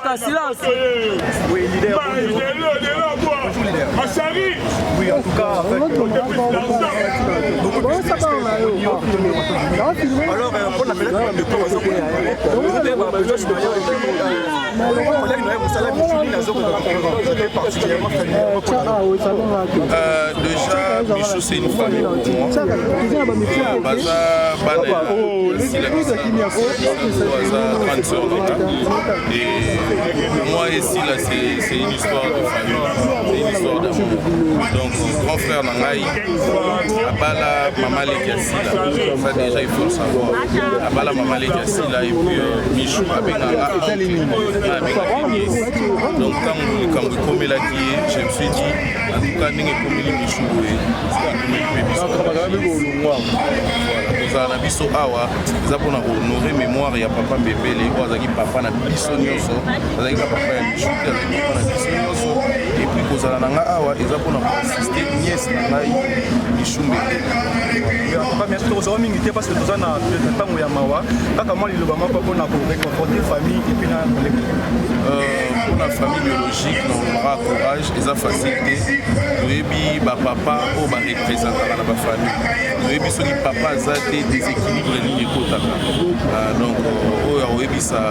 Kaka, silence. Oui, leader. Oui, en tout cas, alors, on appelle le déjà, Michou, c'est une famille pour moi. Et moi ici, là, c'est une histoire de famille, c'est une histoire d'amour. Donc, grand frère Nangaï, Abala, Maman Lekiassi, ça déjà il faut le savoir. Abala, Maman Lekiassi, et puis Michou, Abenganga, donc quand vous commis la qui je me suis dit, en tout cas, nous commis les Michou, voilà, biso awa, ça pour honorer mémoire ya papa Mbebele, ozaki papa na biso nyonso, ozaki papa ya Michou, ozaki papa na biso nyonso, et puis kozala nanga awa, eza pour assister nièce na ngai Michou Mbebele. Merci beaucoup mingi te parce que nous avons tango ya mawa, kaka moi liloba moko pour na réconforter famille et puis na pour la famille biologique, on aura courage et la facilité. Nous avons papa ou représentant dans la famille. Nous avons dit papa a des déséquilibres de ligne donc, nous avons sa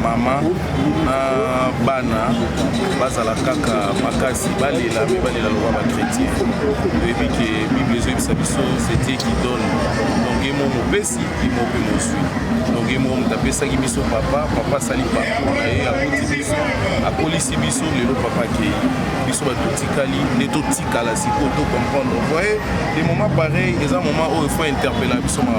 maman, bana, bazala kaka makasi, balela, mais balela loi chrétien. Nous avons dit que la Bible c'est Dieu qui donne. Donc, il m'a pesi, il m'a suivi. Donc, il m'a pesi, papa sali papa. A police biso le papa qui biso ba totikali ne totikala si pour comprendre. Vous voyez des moments pareils, des moments où il faut interpeller biso ma